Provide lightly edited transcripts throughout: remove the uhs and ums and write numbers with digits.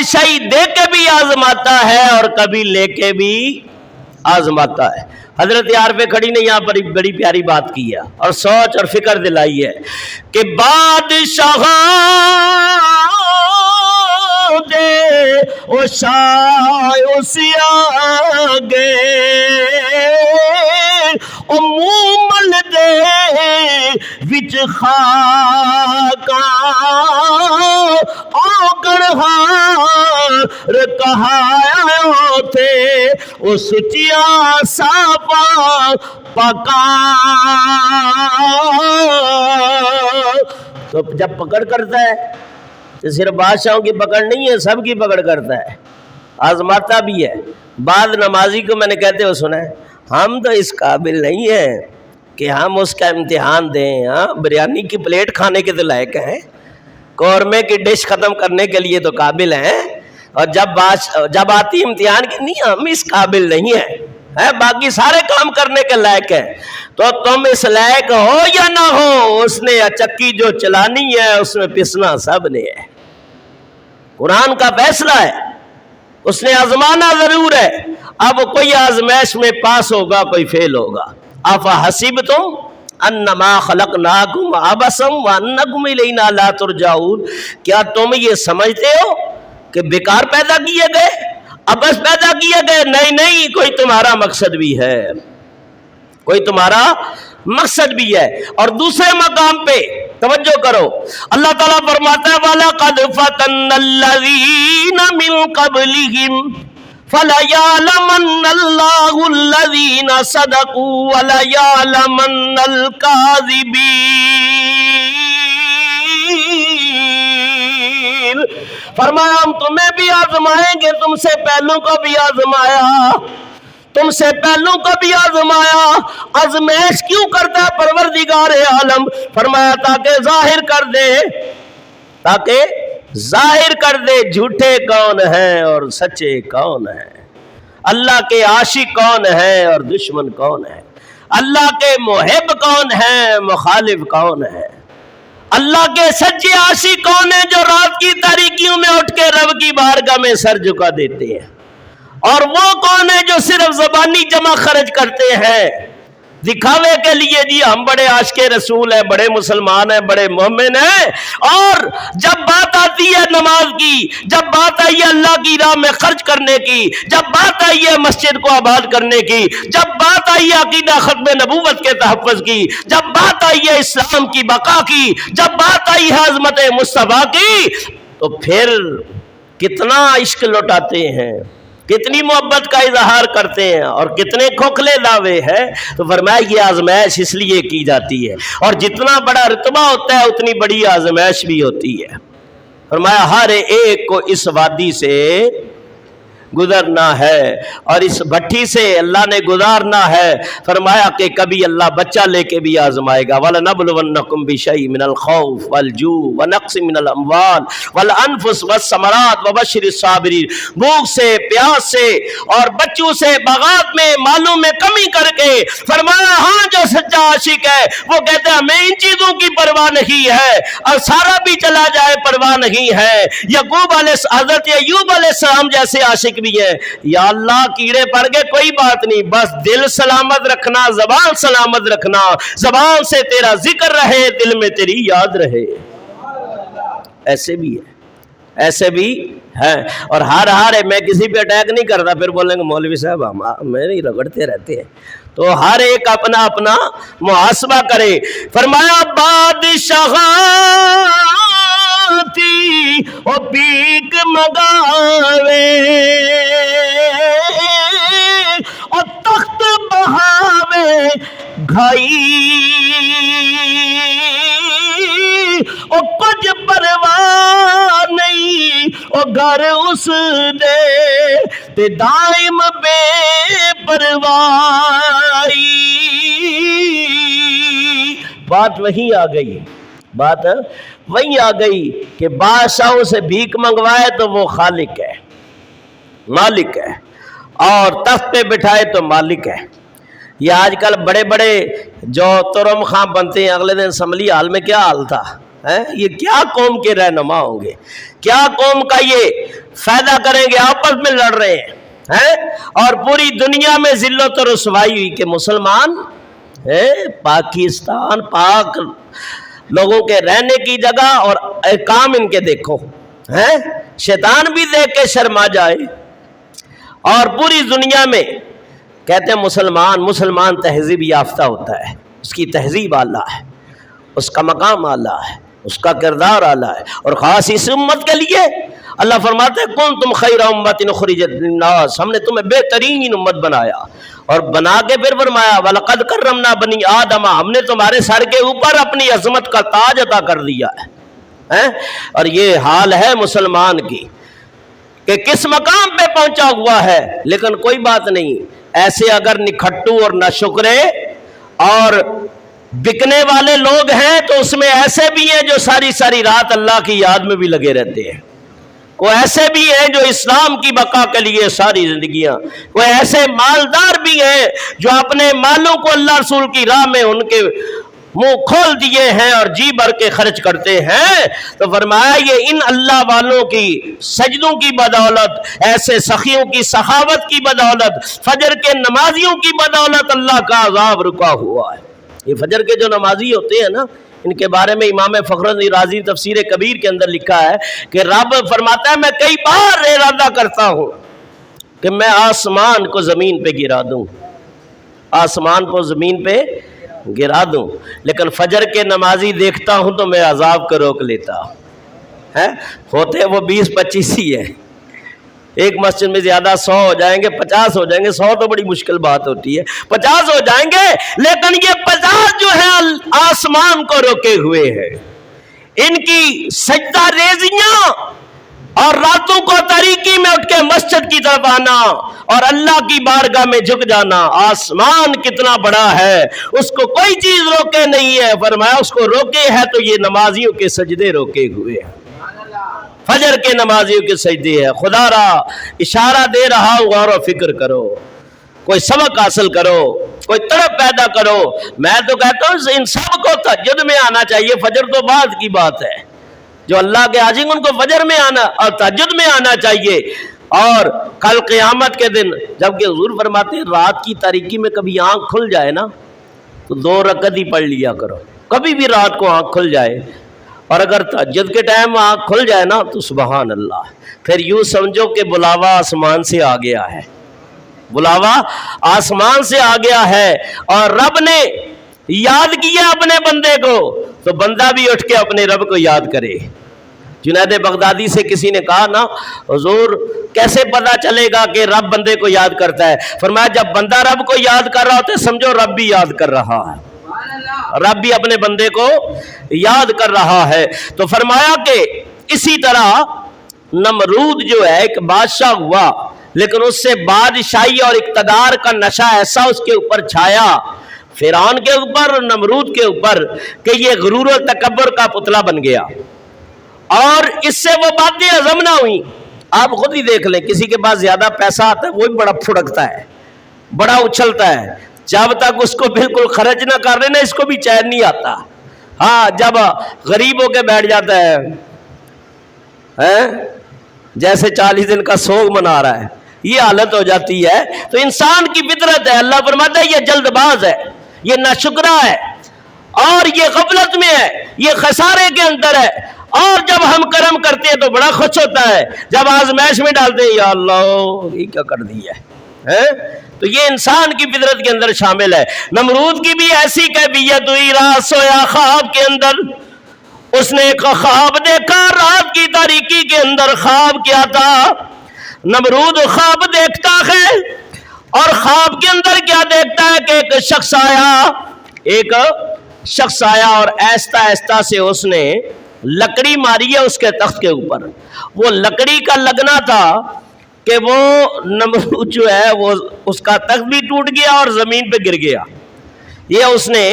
بادشاہی دے کے بھی آزماتا ہے اور کبھی لے کے بھی آزماتا ہے۔ حضرت عارف کھڑی نے یہاں پر بڑی پیاری بات کی ہے اور سوچ اور فکر دلائی ہے کہ بادشاہ دے او شاہ اسی آگے او مومل دے وچ خاکاں آگڑ ہار کہایا تھے او سچیا ساپا پکا۔ تو جب پکڑ کرتا ہے تو صرف بادشاہوں کی پکڑ نہیں ہے، سب کی پکڑ کرتا ہے، آزماتا بھی ہے۔ بعض نمازی کو میں نے کہتے ہوئے سنا ہے ہم تو اس قابل نہیں ہیں کہ ہم اس کا امتحان دیں، ہاں بریانی کی پلیٹ کھانے کے تو لائق ہیں، قورمے کی ڈش ختم کرنے کے لیے تو قابل ہیں، اور جب آتی امتحان کی نہیں ہم اس قابل نہیں ہیں، باقی سارے کام کرنے کے لائق ہیں۔ تو تم اس لائق ہو یا نہ ہو، اس نے چکی جو چلانی ہے اس میں پسنا سب نے ہے۔ قرآن کا فیصلہ ہے، اس نے آزمانا ضرور ہے۔ اب کوئی آزمائش میں پاس ہوگا، کوئی فیل ہوگا۔ افحسبتم انما خلقناکم عبثا وانکم الینا لا ترجعون، کیا تم یہ سمجھتے ہو کہ بیکار پیدا کیے گئے، عبث پیدا کیے گئے؟ نہیں نہیں، کوئی تمہارا مقصد بھی ہے، کوئی تمہارا مقصد بھی ہے۔ اور دوسرے مقام پہ توجہ کرو، اللہ تعالیٰ فرماتا ہے وَلَقَدْ فَتَنَّ الَّذِينَ مِن قَبْلِهِمْ فَلَيَعْلَمَنَّ اللَّهُ الَّذِينَ صَدَقُوا وَلَيَعْلَمَنَّ الْكَاذِبِينَ۔ فرمایا ہم تمہیں بھی آزمائیں گے، تم سے پہلوں کو بھی آزمایا، تم سے پہلوں کو بھی آزمایا۔ آزمائش کیوں کرتا ہے پروردگار عالم؟ فرمایا تاکہ ظاہر کر دے جھوٹے کون ہیں اور سچے کون ہیں، اللہ کے عاشق کون ہیں اور دشمن کون ہیں، اللہ کے محب کون ہیں مخالف کون ہیں، اللہ کے سچے عاشق کون ہیں جو رات کی تاریکیوں میں اٹھ کے رب کی بارگاہ میں سر جھکا دیتے ہیں، اور وہ کون ہے جو صرف زبانی جمع خرچ کرتے ہیں دکھاوے کے لیے، جی ہم بڑے عاشق رسول ہیں، بڑے مسلمان ہیں، بڑے مومن ہیں، اور جب بات آتی ہے نماز کی، جب بات آئی ہے اللہ کی راہ میں خرچ کرنے کی، جب بات آئی ہے مسجد کو آباد کرنے کی، جب بات آئی ہے عقیدہ ختم نبوت کے تحفظ کی، جب بات آئی ہے اسلام کی بقا کی، جب بات آئی ہے عظمت مصطفیٰ کی، تو پھر کتنا عشق لوٹاتے ہیں، کتنی محبت کا اظہار کرتے ہیں، اور کتنے کھوکھلے دعوے ہیں۔ تو فرمایا یہ آزمائش اس لیے کی جاتی ہے، اور جتنا بڑا رتبہ ہوتا ہے اتنی بڑی آزمائش بھی ہوتی ہے۔ فرمایا ہر ایک کو اس وادی سے گزرنا ہے، اور اس بھٹی سے اللہ نے گزارنا ہے۔ فرمایا کہ کبھی اللہ بچہ لے کے بھی آزمائے گا، وَلَنَبْلُوَنَّكُمْ بِشَيْءٍ مِّنَ الْخَوْفِ وَالْجُوعِ وَنَقْصٍ مِّنَ الْأَمْوَالِ وَالْأَنفُسِ وَالثَّمَرَاتِ وَبَشِّرِ الصَّابِرِينَ، بھوک سے، پیاس سے اور بچوں سے، باغات میں مالوں میں کمی کر کے۔ فرمایا ہاں جو سچا عاشق ہے وہ کہتا ہے ہمیں ان چیزوں کی پرواہ نہیں ہے، اور سارا بھی چلا جائے پرواہ نہیں ہے۔ حضرت ایوب علیہ السلام جیسے عاشق بھی ہے، یا اللہ کیڑے پڑ گئے کوئی بات نہیں، بس دل سلامت رکھنا، زبان سلامت رکھنا، زبان سے تیرا ذکر رہے، دل میں تیری یاد رہے۔ ایسے بھی ہے، ایسے بھی ہے۔ اور ہر میں کسی پہ اٹیک نہیں کرتا، پھر بولیں گے مولوی صاحب ہم میرے رگڑتے رہتے ہیں، تو ہر ایک اپنا اپنا محاسبہ کرے۔ فرمایا بادشاہ او پیک مگاوے اور تخت بہاوے گھائی، او کچھ پرواہ نہیں او گھر اس دے تے دائم بے پرواہی۔ بات وہی آ گئی، بات وہی آ گئی کہ بادشاہوں سے بھیک منگوائے تو وہ خالق ہے، مالک ہے، اور تخت پہ بٹھائے تو مالک ہے۔ یہ آج کل بڑے بڑے جو ترم خاں بنتے ہیں، اگلے دن اسمبلی ہال میں کیا حال تھا، یہ کیا قوم کے رہنما ہوں گے، کیا قوم کا یہ فائدہ کریں گے، آپس میں لڑ رہے ہیں، اور پوری دنیا میں ذلت و رسوائی ہوئی کہ مسلمان پاکستان پاک لوگوں کے رہنے کی جگہ اور کام ان کے دیکھو، شیطان بھی دیکھ کے شرما جائے، اور پوری دنیا میں کہتے ہیں مسلمان تہذیب یافتہ ہوتا ہے، اس کی تہذیب اعلیٰ ہے، اس کا مقام اعلیٰ ہے، اس کا کردار اعلیٰ ہے، اور خاص اس امت کے لیے اللہ فرماتے ہیں کنتم خیر امت اخرجت للناس، ہم نے تمہیں بہترین امت بنایا، اور بنا کے پھر فرمایا وَلَقَدْ كَرَّمْنَا بَنِي آدَمَ، ہم نے تمہارے سر کے اوپر اپنی عظمت کا تاج عطا کر دیا ہے، اور یہ حال ہے مسلمان کی کہ کس مقام پہ پہنچا ہوا ہے، لیکن کوئی بات نہیں، ایسے اگر نکھٹو اور ناشکرے اور بکنے والے لوگ ہیں تو اس میں ایسے بھی ہیں جو ساری ساری رات اللہ کی یاد میں بھی لگے رہتے ہیں، کوئی ایسے بھی ہیں جو اسلام کی بقا کے لیے ساری زندگیاں، کوئی ایسے مالدار بھی ہیں جو اپنے مالوں کو اللہ رسول کی راہ میں ان کے منہ کھول دیے ہیں اور جی بھر کے خرچ کرتے ہیں۔ تو فرمایا یہ ان اللہ والوں کی سجدوں کی بدولت، ایسے سخیوں کی سخاوت کی بدولت، فجر کے نمازیوں کی بدولت اللہ کا عذاب رکا ہوا ہے۔ یہ فجر کے جو نمازی ہوتے ہیں نا، ان کے بارے میں امام فخر الدین رازی تفسیر کبیر کے اندر لکھا ہے کہ رب فرماتا ہے میں کئی بار ارادہ کرتا ہوں کہ میں آسمان کو زمین پہ گرا دوں، آسمان کو زمین پہ گرا دوں، لیکن فجر کے نمازی دیکھتا ہوں تو میں عذاب کو روک لیتا ہوں۔ ہوتے وہ 20-25 ہی ہیں، ایک مسجد میں زیادہ 100 ہو جائیں گے، 50 ہو جائیں گے، 100 تو بڑی مشکل بات ہوتی ہے، 50 ہو جائیں گے، لیکن یہ 50 جو ہیں آسمان کو روکے ہوئے ہیں، ان کی سجدہ ریزیاں اور راتوں کو تاریکی میں اٹھ کے مسجد کی طرف آنا اور اللہ کی بارگاہ میں جھک جانا، آسمان کتنا بڑا ہے، اس کو کوئی چیز روکے نہیں ہے، فرمایا اس کو روکے ہے تو یہ نمازیوں کے سجدے روکے ہوئے ہیں، فجر کے نمازیوں کے سجدے ہے۔ خدا را اشارہ دے رہا ہوں، غور و فکر کرو، کوئی سبق حاصل کرو، کوئی تڑپ پیدا کرو۔ میں تو کہتا ہوں ان سب کو تہجد میں آنا چاہیے، فجر تو بعد کی بات ہے، جو اللہ کے عاشق ان کو فجر میں آنا اور تہجد میں آنا چاہیے۔ اور کل قیامت کے دن جبکہ حضور فرماتے ہیں رات کی تاریکی میں کبھی آنکھ کھل جائے نا تو 2 رکعت ہی پڑھ لیا کرو، کبھی بھی رات کو آنکھ کھل جائے، اور اگر تہجد کے ٹائم آنکھ کھل جائے نا تو سبحان اللہ، پھر یوں سمجھو کہ بلاوا آسمان سے آ گیا ہے، بلاوا آسمان سے آ گیا ہے، اور رب نے یاد کیا اپنے بندے کو تو بندہ بھی اٹھ کے اپنے رب کو یاد کرے۔ جنید بغدادی سے کسی نے کہا نا حضور کیسے پتا چلے گا کہ رب بندے کو یاد کرتا ہے؟ فرمایا جب بندہ رب کو یاد کر رہا ہوتا ہے سمجھو رب بھی یاد کر رہا ہے، رب بھی اپنے بندے کو یاد کر رہا ہے۔ تو فرمایا کہ اسی طرح نمرود جو ہے ایک بادشاہ ہوا، لیکن اس سے بادشاہی اور اقتدار کا نشہ ایسا اس کے اوپر چھایا، فرعون کے اوپر، نمرود کے اوپر، کہ یہ غرور و تکبر کا پتلا بن گیا، اور اس سے وہ باتیں ہضم نہ ہوئیں۔ آپ خود ہی دیکھ لیں، کسی کے پاس زیادہ پیسہ آتا ہے وہ بھی بڑا پھڑکتا ہے، بڑا اچھلتا ہے، جب تک اس کو بالکل خرچ نہ کر لینا اس کو بھی چین نہیں آتا۔ ہاں جب غریب ہو کے بیٹھ جاتا ہے جیسے 40 دن کا سوگ منا رہا ہے، یہ حالت ہو جاتی ہے۔ تو انسان کی فطرت ہے، اللہ فرماتا ہے یہ جلد باز ہے، یہ ناشکرا ہے، اور یہ غفلت میں ہے، یہ خسارے کے اندر ہے، اور جب ہم کرم کرتے ہیں تو بڑا خوش ہوتا ہے، جب آزمائش میں ڈالتے ہیں یا اللہ یہ کیا کر دیا ہے۔ تو یہ انسان کی فطرت کے اندر شامل ہے۔ نمرود کی بھی ایسی کیفیت ہوئی، رات سویا خواب کے اندر، اس نے ایک خواب دیکھا، رات کی تاریکی کے اندر خواب کیا تھا؟ نمرود خواب دیکھتا ہے اور خواب کے اندر کیا دیکھتا ہے کہ ایک شخص آیا اور ایستا ایستا سے اس نے لکڑی ماری ہے اس کے تخت کے اوپر۔ وہ لکڑی کا لگنا تھا کہ وہ نمرود جو ہے وہ اس کا تخت بھی ٹوٹ گیا اور زمین پہ گر گیا۔ یہ اس نے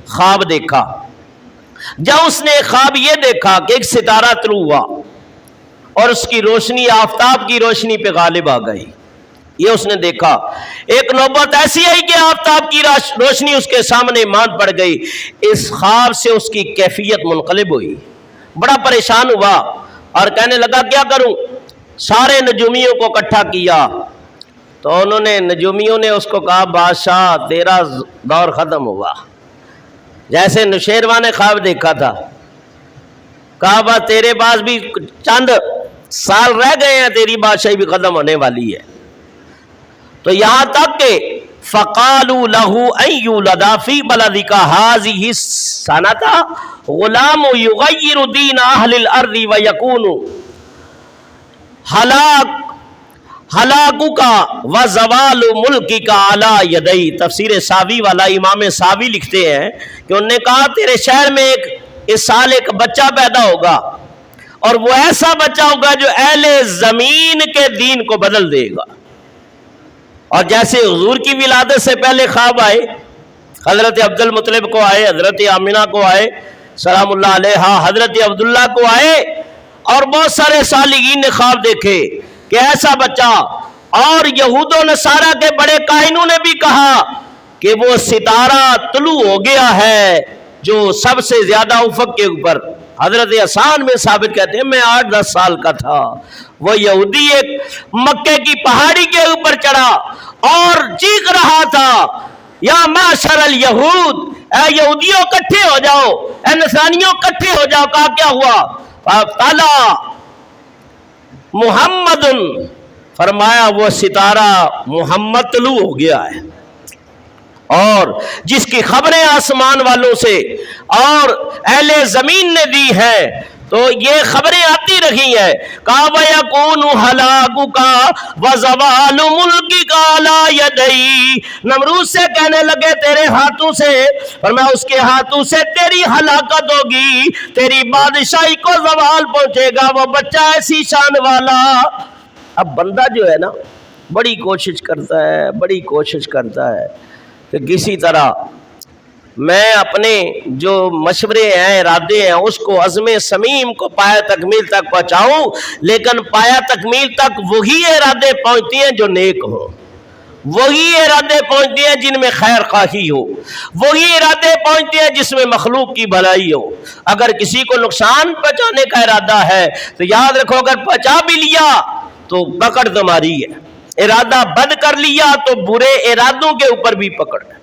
خواب دیکھا۔ جب اس نے خواب یہ دیکھا کہ ایک ستارہ طلوع ہوا اور اس کی روشنی آفتاب کی روشنی پہ غالب آ گئی، یہ اس نے دیکھا۔ ایک نوبت ایسی آئی کہ آفتاب کی روشنی اس کے سامنے مان پڑ گئی۔ اس خواب سے اس کی کیفیت منقلب ہوئی، بڑا پریشان ہوا اور کہنے لگا کیا کروں؟ سارے نجومیوں کو اکٹھا کیا تو انہوں نے نجومیوں نے اس کو کہا بادشاہ تیرا دور ختم ہوا، جیسے نوشیروان نے خواب دیکھا تھا، کہا بس تیرے پاس بھی چند سال رہ گئے ہیں، تیری بادشاہی بھی ختم ہونے والی ہے۔ تو یہاں تک کہ فَقَالُوا لَهُ أَن يُولَدَ فِي بَلَدِكَ هَٰذِهِ السَّنَةَ غُلَامٌ يُغَيِّرُ دِينَ أَهْلِ الْأَرْضِ وَيَكُونُ ہلاکُکَ وَزَوَالُ مُلْکِکَ عَلَىٰ يَدَيْ۔ تفسیر ساوی والا امام ساوی لکھتے ہیں کہ انہوں نے کہا تیرے شہر میں اس سال ایک بچہ پیدا ہوگا، اور وہ ایسا بچہ ہوگا جو اہل زمین کے دین کو بدل دے گا۔ اور جیسے حضور کی ولادت سے پہلے خواب آئے، حضرت عبد المطلب کو آئے، حضرت آمنہ کو آئے سلام اللہ علیہا، حضرت عبداللہ کو آئے، اور بہت سارے صالحین نے خواب دیکھے کہ ایسا بچہ، اور یہود و نصارہ کے بڑے کاہنوں نے بھی کہا کہ وہ ستارہ طلوع ہو گیا ہے جو سب سے زیادہ افق کے اوپر۔ حضرت حسان میں ثابت کہتے ہیں میں 8-10 سال کا تھا، وہ یہودی ایک مکے کی پہاڑی کے اوپر چڑھا اور چیخ رہا تھا یا معشر الیہود، اے یہودیوں کٹھے ہو جاؤ، اے نصرانیوں کٹھے ہو جاؤ۔ کہا کیا ہوا؟ طلع محمد، فرمایا وہ ستارہ محمد طلوع ہو گیا ہے، اور جس کی خبریں آسمان والوں سے اور اہل زمین نے دی ہیں، تو یہ خبریں آتی رہی ہیں۔ کہا وَيَكُونُ هَلَاكُكَ وَزَوَالُ مُلْكِكَ عَلَىٰ يَدَيْ۔ نمرود سے کہنے لگے تیرے ہاتھوں سے، فرمایا اس کے ہاتھوں سے تیری ہلاکت ہوگی، تیری بادشاہی کو زوال پہنچے گا، وہ بچہ ایسی شان والا۔ اب بندہ جو ہے نا بڑی کوشش کرتا ہے کہ کسی طرح میں اپنے جو مشورے ہیں، ارادے ہیں، اس کو عزم صمیم کو پایہ تکمیل تک پہنچاؤں، لیکن پایہ تکمیل تک وہی ارادے پہنچتے ہیں جو نیک ہوں، وہی ارادے پہنچتے ہیں جن میں خیر خواہی ہو، وہی ارادے پہنچتے ہیں جس میں مخلوق کی بھلائی ہو۔ اگر کسی کو نقصان پہنچانے کا ارادہ ہے تو یاد رکھو اگر پہنچا بھی لیا تو پکڑ تمہاری ہے، ارادہ بد کر لیا تو برے ارادوں کے اوپر بھی پکڑ ہے۔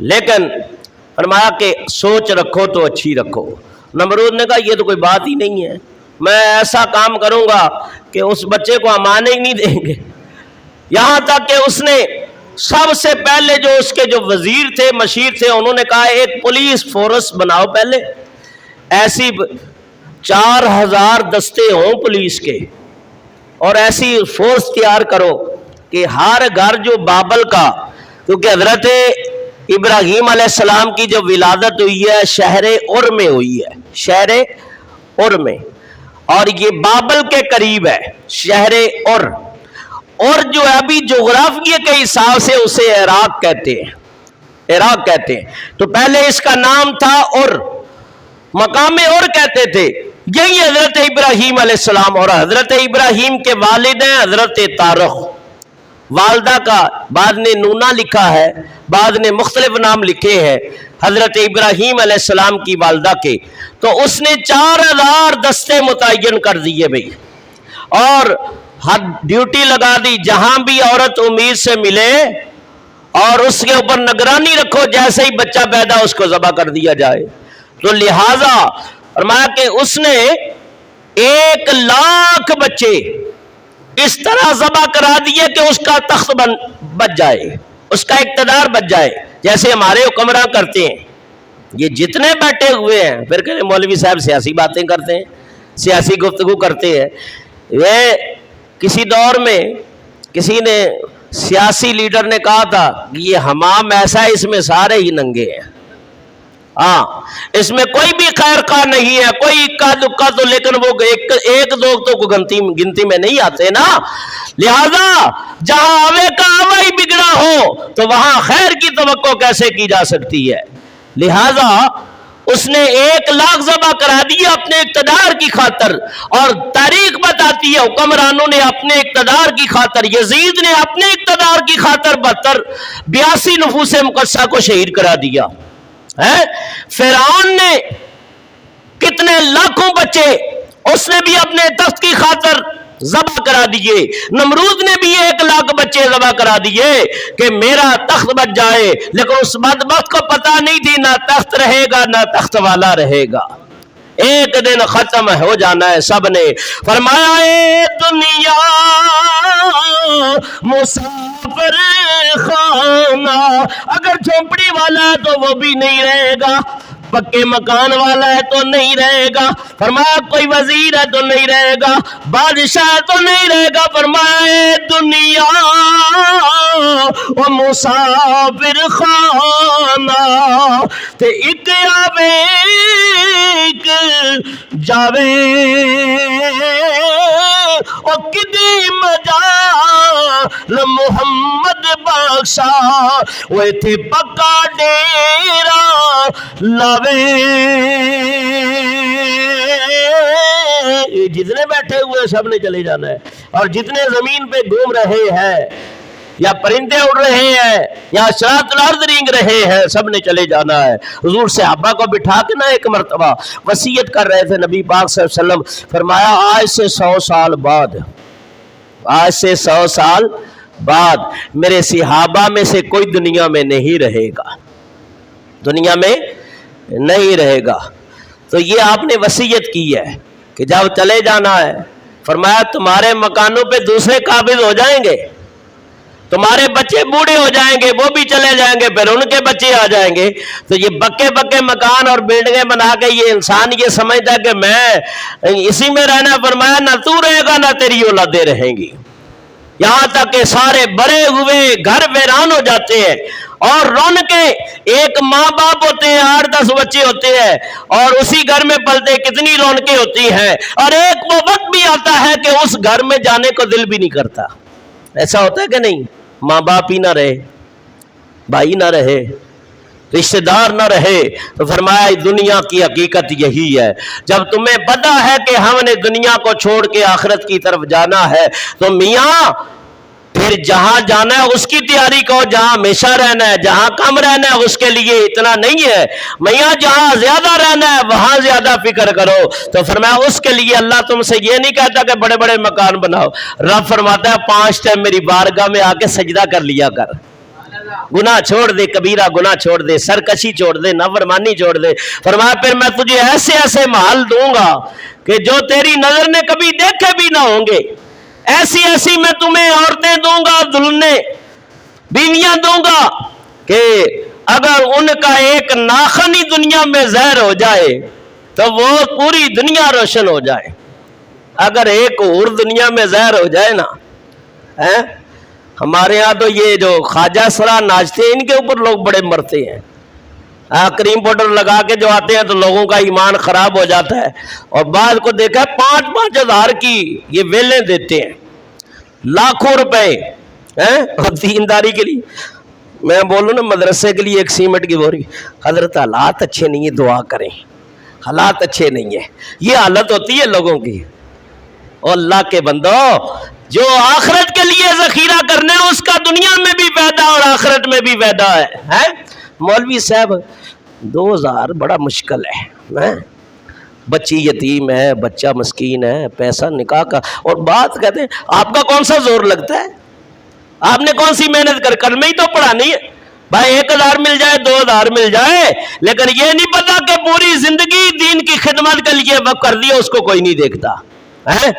لیکن فرمایا کہ سوچ رکھو تو اچھی رکھو۔ نمرود نے کہا یہ تو کوئی بات ہی نہیں ہے، میں ایسا کام کروں گا کہ اس بچے کو ہم آنے ہی نہیں دیں گے۔ یہاں تک کہ اس نے سب سے پہلے جو اس کے جو وزیر تھے، مشیر تھے، انہوں نے کہا ایک پولیس فورس بناؤ، پہلے ایسی 4000 دستے ہوں پولیس کے، اور ایسی فورس تیار کرو کہ ہر گھر جو بابل کا، کیونکہ حضرت ابراہیم علیہ السلام کی جو ولادت ہوئی ہے شہر ار میں ہوئی ہے، شہر ار میں، اور یہ بابل کے قریب ہے شہر ار، اور جو ابھی جغرافیے کے حساب سے اسے عراق کہتے ہیں، تو پہلے اس کا نام تھا ار، مقام ار کہتے تھے۔ یہی حضرت ابراہیم علیہ السلام، اور حضرت ابراہیم کے والد ہیں حضرت تارخ، والدہ کا بعد نے نونا لکھا ہے، بعد نے مختلف نام لکھے ہیں حضرت ابراہیم علیہ السلام کی والدہ کے۔ تو اس نے 4000 دستے متعین کر دیے بھئی، اور ڈیوٹی لگا دی جہاں بھی عورت امید سے ملے اور اس کے اوپر نگرانی رکھو، جیسے ہی بچہ پیدا اس کو ذبح کر دیا جائے۔ تو لہٰذا فرمایا کہ اس نے 1,00,000 بچے اس طرح ذبح کرا دیے کہ اس کا تخت بچ جائے، اس کا اقتدار بچ جائے، جیسے ہمارے حکمراں کرتے ہیں۔ یہ جتنے بیٹھے ہوئے ہیں پھر کہتے ہیں مولوی صاحب سیاسی باتیں کرتے ہیں، سیاسی گفتگو کرتے ہیں۔ یہ کسی دور میں کسی نے سیاسی لیڈر نے کہا تھا کہ یہ حمام ایسا ہے اس میں سارے ہی ننگے ہیں، ہاں اس میں کوئی بھی خیر خواہ نہیں ہے، کوئی اکا دکا تو، لیکن وہ ایک دو تو گنتی میں نہیں آتے نا۔ لہذا جہاں آوے کا آوا ہی بگڑا ہو تو وہاں خیر کی توقع کیسے کی جا سکتی ہے؟ لہذا اس نے 1,00,000 ذبح کرا دیا اپنے اقتدار کی خاطر، اور تاریخ بتاتی ہے حکمرانوں نے اپنے اقتدار کی خاطر، یزید نے اپنے اقتدار کی خاطر 82 نفوس مقدسہ کو شہید کرا دیا ہے۔ فرعون نے کتنے لاکھوں بچے اس نے بھی اپنے تخت کی خاطر ذبح کرا دیے، نمرود نے بھی 1 لاکھ بچے ذبح کرا دیے کہ میرا تخت بچ جائے، لیکن اس بدبخت کو پتا نہیں تھی نہ تخت رہے گا نہ تخت والا رہے گا، ایک دن ختم ہو جانا ہے سب نے۔ فرمایا اے دنیا مسافر خانہ، اگر جھونپڑی والا ہے تو وہ بھی نہیں رہے گا، پکے مکان والا ہے تو نہیں رہے گا، فرمایا کوئی وزیر ہے تو نہیں رہے گا، بادشاہ ہے تو نہیں رہے گا، فرمایا اے دنیا و مسافر خانہ تے ایک آوے ایک جاوے او کدی مجال محمد بخشا وہ تھے پکا ڈیرا لاوے۔ جتنے بیٹھے ہوئے سب نے چلے جانا ہے، اور جتنے زمین پہ گھوم رہے ہیں یا پرندے اڑ رہے ہیں یا شراط الارض رینگ رہے ہیں سب نے چلے جانا ہے۔ حضور صحابہ کو بٹھا کے نہ ایک مرتبہ وصیت کر رہے تھے نبی پاک صلی اللہ علیہ وسلم، فرمایا آج سے 100 سال بعد، آج سے 100 سال بعد میرے صحابہ میں سے کوئی دنیا میں نہیں رہے گا، دنیا میں نہیں رہے گا۔ تو یہ آپ نے وصیت کی ہے کہ جب چلے جانا ہے، فرمایا تمہارے مکانوں پہ دوسرے قابض ہو جائیں گے، تمہارے بچے بوڑھے ہو جائیں گے، وہ بھی چلے جائیں گے، پھر ان کے بچے آ جائیں گے، تو یہ بکے بکے مکان اور بلڈنگیں بنا کے یہ انسان یہ سمجھتا ہے کہ میں اسی میں رہنا، فرمایا نہ تو رہے گا نہ تیری اولادیں رہیں گی، یہاں تک کہ سارے بڑے ہوئے گھر ویران ہو جاتے ہیں، اور رونقیں ایک ماں باپ ہوتے ہیں، 8-10 بچے ہوتے ہیں، اور اسی گھر میں پلتے کتنی رونقیں ہوتی ہیں، اور ایک وہ وقت بھی آتا ہے کہ اس گھر میں جانے کو دل بھی نہیں کرتا۔ ایسا ہوتا ہے کہ نہیں؟ ماں باپ ہی نہ رہے، بھائی نہ رہے، رشتہ دار نہ رہے، تو فرمایا دنیا کی حقیقت یہی ہے، جب تمہیں پتا ہے کہ ہم نے دنیا کو چھوڑ کے آخرت کی طرف جانا ہے تو میاں پھر جہاں جانا ہے اس کی تیاری کرو، جہاں ہمیشہ رہنا ہے، جہاں کم رہنا ہے اس کے لیے اتنا نہیں ہے، میاں جہاں زیادہ رہنا ہے وہاں زیادہ فکر کرو۔ تو فرمایا اس کے لیے اللہ تم سے یہ نہیں کہتا کہ بڑے بڑے مکان بناؤ، رب فرماتا ہے 5 ٹائم میری بارگاہ میں آ کے سجدہ کر لیا کر، گناہ چھوڑ دے، کبیرہ گناہ چھوڑ دے، سرکشی چھوڑ دے، نافرمانی چھوڑ دے، فرمایا پھر میں تجھے ایسے ایسے محل دوں گا کہ جو تیری نظر نے کبھی دیکھے بھی نہ ہوں گے، ایسی ایسی میں تمہیں عورتیں دوں گا، دلہنیں بیویاں دوں گا کہ اگر ان کا ایک ناخن ہی دنیا میں زہر ہو جائے تو وہ پوری دنیا روشن ہو جائے، اگر ایک اور دنیا میں زہر ہو جائے نا۔ ہمارے ہاں تو یہ جو خواجہ سرا ناچتے ہیں ان کے اوپر لوگ بڑے مرتے ہیں، کریم پاؤڈر لگا کے جو آتے ہیں تو لوگوں کا ایمان خراب ہو جاتا ہے، اور بعد کو دیکھا 5-5 ہزار کی یہ ویلیں دیتے ہیں، لاکھوں روپے دینداری کے لیے۔ میں بولوں نا مدرسے کے لیے ایک سیمنٹ کی بوری، حضرت حالات اچھے نہیں ہیں، دعا کریں، حالات اچھے نہیں ہیں، یہ حالت ہوتی ہے لوگوں کی۔ اور اللہ کے بندو جو آخرت کے لیے ذخیرہ کرنے اس کا دنیا میں بھی فائدہ اور آخرت میں بھی فائدہ ہے۔ مولوی صاحب 2000 بڑا مشکل ہے، بچی یتیم ہے، بچہ مسکین ہے، پیسہ نکاح کا، اور بات کہتے ہیں آپ کا کون سا زور لگتا ہے، آپ نے کون سی محنت کر میں ہی تو پڑھا نہیں ہے بھائی، 1000 مل جائے 2000 مل جائے، لیکن یہ نہیں پتا کہ پوری زندگی دین کی خدمت کے لیے وقف کر دیا، اس کو کوئی نہیں دیکھتا ہے،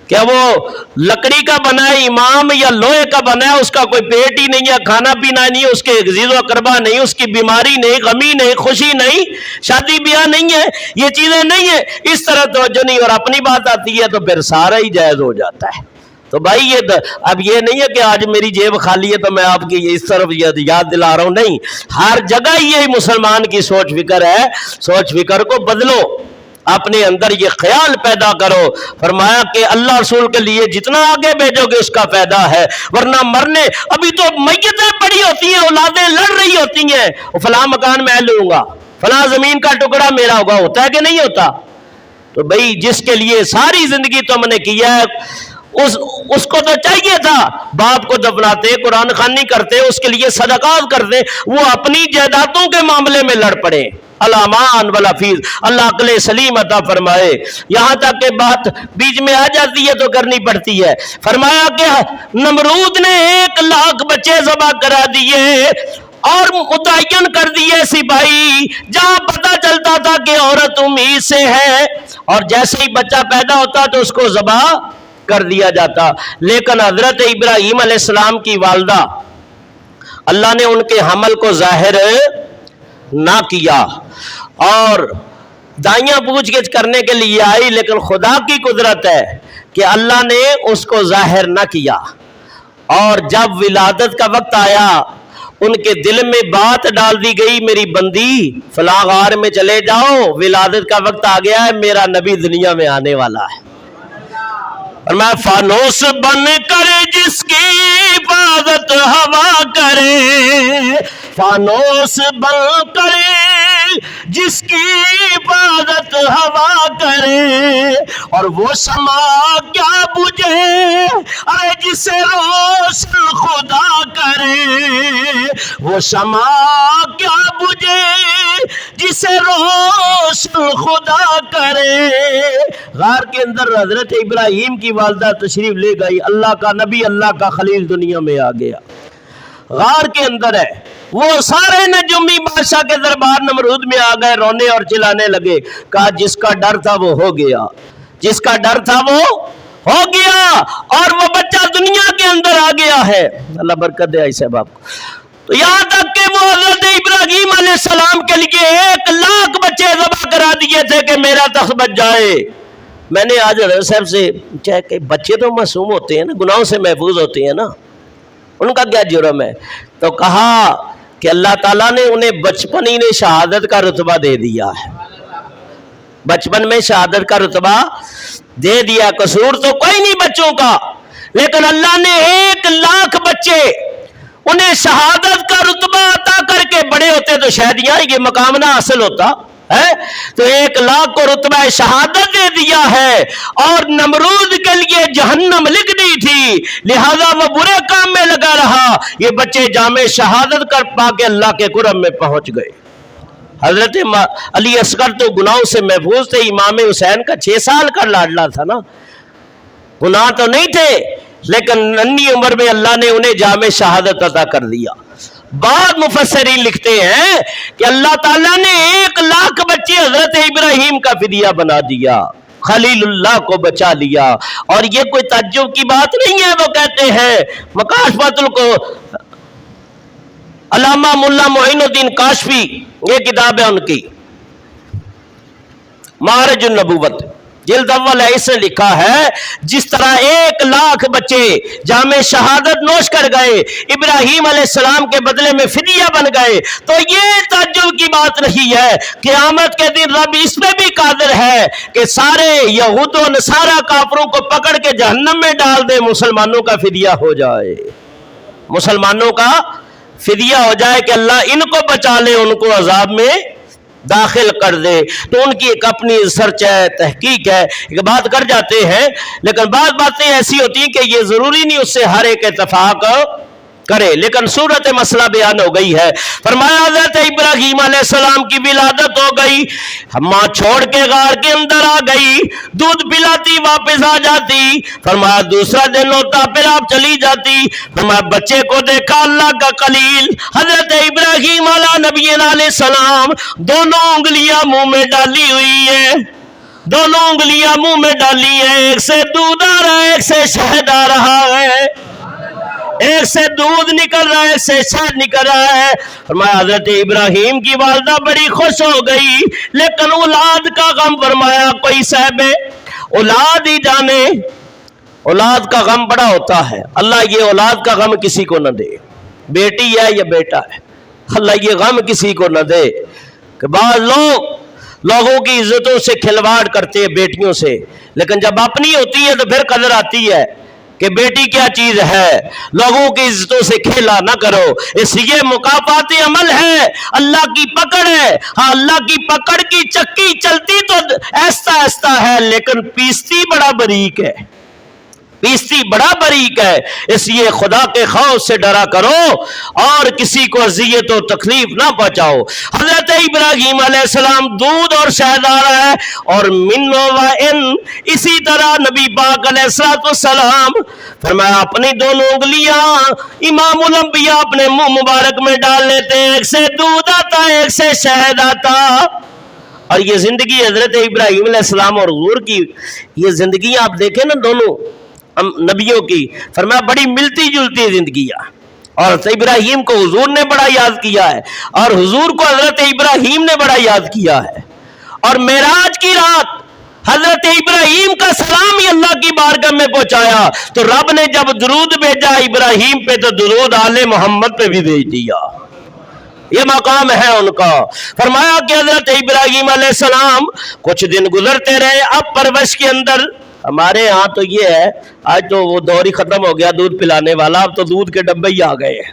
کیا وہ لکڑی کا بنا ہے امام یا لوہے کا بنا ہے، اس کا کوئی پیٹ ہی نہیں ہے، کھانا پینا نہیں ہے، اس کے عزیز و اقربا نہیں، اس کی بیماری نہیں، غمی نہیں، خوشی نہیں، شادی بیاہ نہیں ہے، یہ چیزیں نہیں ہیں، اس طرح توجہ نہیں، اور اپنی بات آتی ہے تو پھر سارا ہی جائز ہو جاتا ہے۔ تو بھائی یہ اب یہ نہیں ہے کہ آج میری جیب خالی ہے تو میں آپ کی اس طرف یاد دلا رہا ہوں، نہیں، ہر جگہ یہی مسلمان کی سوچ فکر ہے، سوچ فکر کو بدلو، اپنے اندر یہ خیال پیدا کرو۔ فرمایا کہ اللہ رسول کے لیے جتنا آگے بھیجو گے اس کا فائدہ ہے، ورنہ مرنے ابھی تو میتیں پڑی ہوتی ہیں، اولادیں لڑ رہی ہوتی ہیں، فلاں مکان میں لوں گا، فلاں زمین کا ٹکڑا میرا ہوگا، ہوتا ہے کہ نہیں ہوتا؟ تو بھئی جس کے لیے ساری زندگی تم نے کیا ہے اس کو تو چاہیے تھا باپ کو دفناتے، قرآن خوانی کرتے، اس کے لیے صدقات کرتے، وہ اپنی جائیدادوں کے معاملے میں لڑ پڑے، الامان والحفیظ۔ اللہ عقل سلیم عطا فرمائے۔ یہاں تک کہ بات بیچ میں آ جاتی ہے تو کرنی پڑتی ہے۔ فرمایا کہ نمرود نے 1,00,000 بچے ذبح کرا دیے اور متعین کر دیے سپاہی، جہاں پتہ چلتا تھا کہ عورت امید سے ہے، اور جیسے ہی بچہ پیدا ہوتا تو اس کو ذبح کر دیا جاتا۔ لیکن حضرت ابراہیم علیہ السلام کی والدہ، اللہ نے ان کے حمل کو ظاہر نہ کیا، اور دائیاں پوچھ گچھ کرنے کے لیے آئی، لیکن خدا کی قدرت ہے کہ اللہ نے اس کو ظاہر نہ کیا، اور جب ولادت کا وقت آیا ان کے دل میں بات ڈال دی گئی، میری بندی فلاں غار میں چلے جاؤ، ولادت کا وقت آ گیا ہے، میرا نبی دنیا میں آنے والا ہے۔ اور میں فانوس بن کر جس کی حفاظت ہوا کرے، فانوس بن کر جس کی حفاظت ہوا کرے، اور وہ شمع کیا بجھے ارے جسے روشن خدا کرے، وہ شمع کیا بجھے جسے روشن خدا کرے۔ غار کے اندر حضرت ابراہیم کی والدہ تشریف لے گئی، اللہ کا نبی، اللہ کا خلیل دنیا میں آ گیا، غار کے اندر ہے۔ وہ سارے نجومی بادشاہ کے دربار نمرود میں آ گئے، رونے اور چلانے لگے، کہا جس کا ڈر تھا وہ ہو گیا، جس کا ڈر تھا وہ ہو گیا، اور وہ بچہ دنیا کے اندر آ گیا ہے۔ اللہ برکت دے ایسے باپ کو۔ تو یہاں تک کہ وہ حضرت ابراہیم علیہ السلام کے لیے 1,00,000 بچے ذبح کرا دیے تھے کہ میرا تخت بچ جائے۔ میں نے آج حضرت صاحب سے چاہے کہ بچے تو معصوم ہوتے ہیں نا، گناہوں سے محفوظ ہوتے ہیں نا، ان کا کیا جرم ہے؟ تو کہا کہ اللہ تعالیٰ نے انہیں بچپن ہی نے شہادت کا رتبہ دے دیا ہے، بچپن میں شہادت کا رتبہ دے دیا، قصور تو کوئی نہیں بچوں کا، لیکن اللہ نے 1,00,000 بچے انہیں شہادت کا رتبہ عطا کر کے، بڑے ہوتے تو شاید یہ مقام نہ حاصل ہوتا ہے، تو 1,00,000 کو رتبہ شہادت دے دیا ہے، اور نمرود کے لیے جہنم لکھ دی تھی، لہذا وہ برے کام میں لگا رہا، یہ بچے جامع شہادت کر پا کے اللہ کے قرب میں پہنچ گئے۔ حضرت علی اصغر تو گناہوں سے محفوظ تھے، امام حسین کا 6 سال کا لاڈلا تھا نا، گناہ تو نہیں تھے، لیکن ننھی عمر میں اللہ نے انہیں جامع شہادت عطا کر دیا۔ بعض مفسرین لکھتے ہیں کہ اللہ تعالیٰ نے 1,00,000 بچے حضرت ابراہیم کا فدیہ بنا دیا، خلیل اللہ کو بچا لیا، اور یہ کوئی تعجب کی بات نہیں ہے۔ وہ کہتے ہیں مکاشفۃ کو علامہ ملا معین الدین کاشفی، یہ کتاب ہے ان کی، معارج النبوت جلد اول ہے، اس نے لکھا ہے جس طرح 1,00,000 بچے جامع شہادت نوش کر گئے، ابراہیم علیہ السلام کے بدلے میں فدیہ بن گئے، تو یہ تعجب کی بات نہیں ہے۔ قیامت کے دن رب اس پہ بھی قادر ہے کہ سارے یہود و نصارہ کافروں کو پکڑ کے جہنم میں ڈال دے، مسلمانوں کا فدیہ ہو جائے، مسلمانوں کا فدیہ ہو جائے کہ اللہ ان کو بچا لے، ان کو عذاب میں داخل کر دے۔ تو ان کی ایک اپنی ریسرچ ہے، تحقیق ہے، ایک بات کر جاتے ہیں، لیکن بعض باتیں ایسی ہوتی ہیں کہ یہ ضروری نہیں اس سے ہر ایک اتفاق کرے، لیکن صورت مسئلہ بیان ہو گئی ہے۔ فرمایا حضرت ابراہیم علیہ السلام کی ولادت ہو گئی، ماں چھوڑ کے غار کے اندر آ گئی، دودھ پلاتی واپس آ جاتی، فرمایا دوسرا دن ہوتا پھر آپ چلی جاتی، فرمایا بچے کو دیکھا اللہ کا خلیل حضرت ابراہیم علیہ نبی علیہ السلام، دونوں انگلیاں منہ میں ڈالی ہوئی ہیں، دونوں انگلیاں منہ میں ڈالی ہیں، ایک سے دودھ آ رہا ہے، ایک سے شہد آ رہا ہے، ایک سے دودھ نکل رہا ہے، ایک سے شہد نکل رہا ہے۔ فرمایا حضرت ابراہیم کی والدہ بڑی خوش ہو گئی، لیکن اولاد کا غم، فرمایا کوئی صاحب اولاد ہی جانے، اولاد کا غم بڑا ہوتا ہے، اللہ یہ اولاد کا غم کسی کو نہ دے، بیٹی ہے یا بیٹا ہے، اللہ یہ غم کسی کو نہ دے کہ بعض لوگوں کی عزتوں سے کھلواڑ کرتے ہیں بیٹیوں سے، لیکن جب اپنی ہوتی ہے تو پھر قدر آتی ہے کہ بیٹی کیا چیز ہے۔ لوگوں کی عزتوں سے کھیلا نہ کرو، اس یہ مکافات عمل ہے، اللہ کی پکڑ ہے۔ ہاں اللہ کی پکڑ کی چکی چلتی تو ایستا ایستا ہے، لیکن پیستی بڑا باریک ہے۔ بیستی بڑا باریک ہے، اس لیے خدا کے خوف سے ڈرا کرو اور کسی کو اذیت و تکلیف نہ پہنچاؤ۔ حضرت ابراہیم علیہ السلام دودھ اور شہد آ رہا ہے، اور من و ان، اسی طرح نبی پاک علیہ السلام فرمایا اپنی دونوں انگلیاں امام الانبیاء اپنے منہ مبارک میں ڈال لیتے، ایک سے دودھ آتا ایک سے شہد آتا۔ اور یہ زندگی حضرت ابراہیم علیہ السلام اور حضور کی، یہ زندگیاں آپ دیکھیں نا دونوں نبیوں کی، فرمایا بڑی ملتی جلتی زندگیاں، اور ابراہیم کو حضور نے بڑا یاد کیا ہے اور حضور کو حضرت ابراہیم نے بڑا یاد کیا ہے۔ اور معراج کی رات حضرت ابراہیم کا سلام ہی اللہ کی بارگاہ میں پہنچایا، تو رب نے جب درود بھیجا ابراہیم پہ تو درود آل محمد پہ بھی بھیج دیا، یہ مقام ہے ان کا۔ فرمایا کہ حضرت ابراہیم علیہ السلام کچھ دن گزرتے رہے، اب پرورش کے اندر ہمارے ہاں تو یہ ہے، آج تو وہ دور ہی ختم ہو گیا دودھ پلانے والا، اب تو دودھ کے ڈبے ہی آ گئے ہیں۔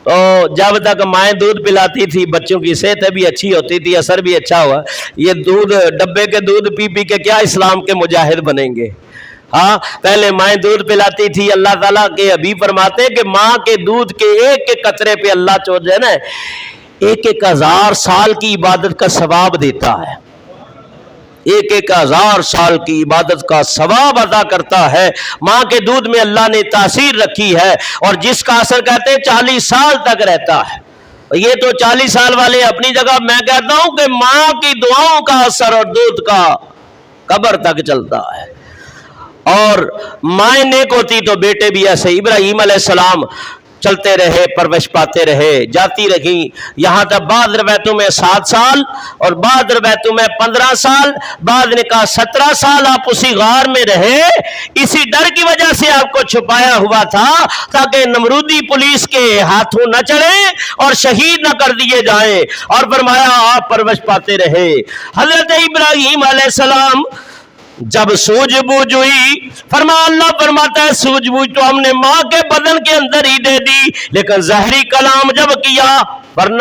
تو جب تک مائیں دودھ پلاتی تھی بچوں کی صحت بھی اچھی ہوتی تھی، اثر بھی اچھا ہوا، یہ دودھ ڈبے کے دودھ پی پی کے کیا اسلام کے مجاہد بنیں گے؟ ہاں، پہلے مائیں دودھ پلاتی تھی، اللہ تعالیٰ کے حبیب فرماتے ہیں کہ ماں کے دودھ کے ایک ایک قطرے پہ اللہ جو ہے نا 1,000 سال کی عبادت کا ثواب دیتا ہے، 1,000 سال کی عبادت کا ثواب عطا کرتا ہے۔ ماں کے دودھ میں اللہ نے تاثیر رکھی ہے، اور جس کا اثر کہتے ہیں 40 سال تک رہتا ہے۔ یہ تو 40 سال والے اپنی جگہ، میں کہتا ہوں کہ ماں کی دعاؤں کا اثر اور دودھ کا قبر تک چلتا ہے۔ اور مائیں نیک ہوتی تو بیٹے بھی ایسے۔ ابراہیم علیہ السلام چلتے رہے، پرورش پاتے رہے، جاتی رہی، یہاں تک بعض روایتوں میں 7 سال اور بعض روایتوں میں 15 سال، بعض نے کہا 17 سال آپ اسی غار میں رہے۔ اسی ڈر کی وجہ سے آپ کو چھپایا ہوا تھا تاکہ نمرودی پولیس کے ہاتھوں نہ چڑھے اور شہید نہ کر دیے جائیں، اور فرمایا آپ پرورش پاتے رہے۔ حضرت ابراہیم علیہ السلام جب سوج بوجھ ہوئی، اللہ فرماتا ہے سوج بوجھ تو ہم نے ماں کے بدن کے اندر ہی دے دی، لیکن ظاہری کلام جب کیا ورنہ